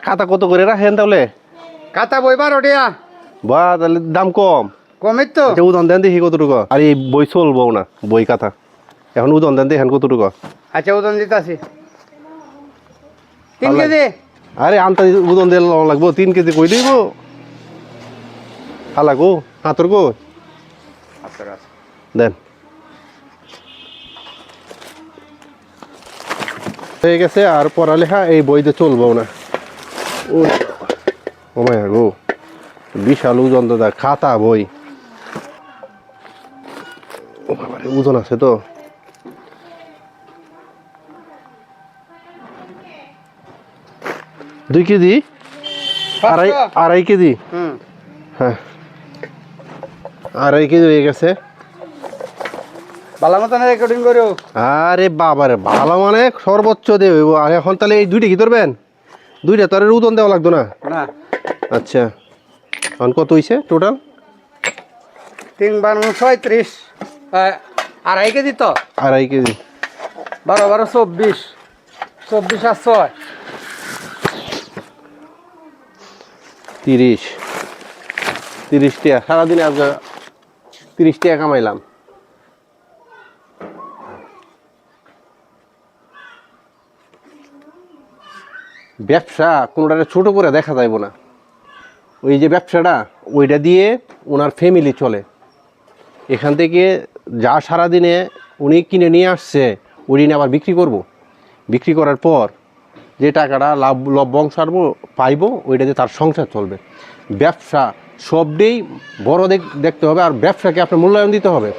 খাতা কত করে রাখেন তাহলে? খাতা বই 12 টাকা। বা তাহলে দাম কম। কমই তো। আচ্ছা উদাহরণ দেন দেখি কতটুকু। আর এই বই চলবো না, বই খাতা এখন উদাহরণ দেন দেখেন কতটুকু। আচ্ছা ওজন দিতেছি 3 কেজি। আরে আনতা উদাহরণ দিয়ে লাগবো 3 কেজি কই দিব হালাগো হাতর গো দেন হয়ে গেছে। আর পড়ালেখা এই বইতে চলবো না। ও মায়া গো বিশাল ওজন দাদা, খাতা বই ওজন আছে তো। দুই কেজি আড়াই কেজি। হ্যাঁ আড়াই কেজি হয়ে গেছে। ভালো মতন রেকর্ডিং করো। আরে বাবারে ভালো মানে সর্বোচ্চ দিয়ে হইব। আর এখন তাহলে এই দুইটা কি ধরবেন? দুইটা তো আর ওজন দেওয়া লাগতো না। না আচ্ছা এখন কত হইছে টোটাল? 3 বার 36 আড়াই কেজি তো। আড়াই কেজি 12 12 24 24 আর 6 30 30 টাকা সারাদিনে আজকে 30 টাকা কামাইলাম। ব্যবসা কোনোটা ছোট করে দেখা যাইব না। ওই যে ব্যবসাটা ওইটা দিয়ে ওনার ফ্যামিলি চলে। এখান থেকে যা সারাদিনে উনি কিনে নিয়ে আসছে ওই দিনে আবার বিক্রি করব। বিক্রি করার পর যে টাকাটা লাভ বংশ পাইবো ওইটা দিয়ে তার সংসার চলবে। ব্যবসা সবটাই বড় দেখতে হবে। আর ব্যবসাকে আপনার মূল্যায়ন দিতে হবে।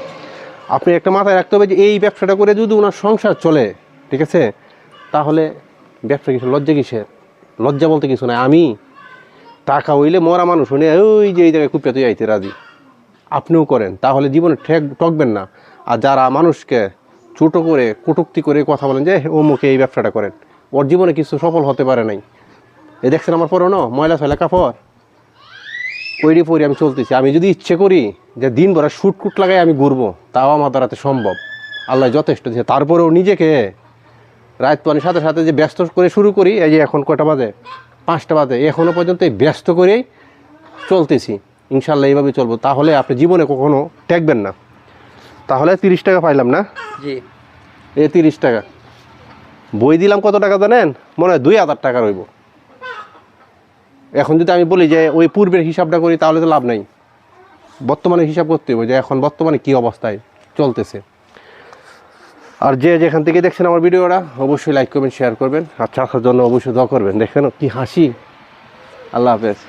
আপনি একটা মাথায় রাখতে হবে যে এই ব্যবসাটা করে যদি ওনার সংসার চলে, ঠিক আছে, তাহলে ব্যবসা কিছু লজ্জা কিসের? লজ্জা বলতে কিছু নাই। আমি টাকা হইলে মরা মানুষ শুনে ওই যে এই জায়গায় কুপিয়া তুই আইতে রাজি। আপনিও করেন তাহলে জীবনে ঠকবেন না। আর যারা মানুষকে ছোট করে কটূক্তি করে কথা বলেন যে অমুকে এই ব্যবসাটা করেন, ওর জীবনে কিছু সফল হতে পারে নাই। এই দেখছেন আমার পরনো ময়লা ফেলা কাপড় ওইটি পরে আমি চলতেছি। আমি যদি ইচ্ছে করি যে দিন ভরা শুটকুট লাগাই আমি ঘুরবো, তাও আমার দ্বারাতে সম্ভব। আল্লাহ যথেষ্ট দিয়েছে। তারপরেও নিজেকে রাত পানির সাথে সাথে যে ব্যস্ত করে শুরু করি, এই যে এখন কয়টা বাজে 5টা বাজে, এখনও পর্যন্ত এই ব্যস্ত করেই চলতেছি। ইনশাল্লাহ এইভাবে চলবো। তাহলে আপনি জীবনে কখনো ঠেকবেন না। তাহলে 30 টাকা পাইলাম না? জি এই 30 টাকা বই দিলাম কত টাকা জানেন? মনে হয় 2000 টাকা রইব। এখন যদি আমি বলি যে ওই পূর্বের হিসাবটা করি তাহলে তো লাভ নাই। বর্তমানে হিসাব করতে হবে যে এখন বর্তমানে কি অবস্থায় চলতেছে। আর যে যেখান থেকে দেখছেন আমার ভিডিওটা অবশ্যই লাইক করবেন, শেয়ার করবেন। আর চাষার জন্য অবশ্যই দোয়া করবেন। দেখেন কি হাসি। আল্লাহ হাফেজ।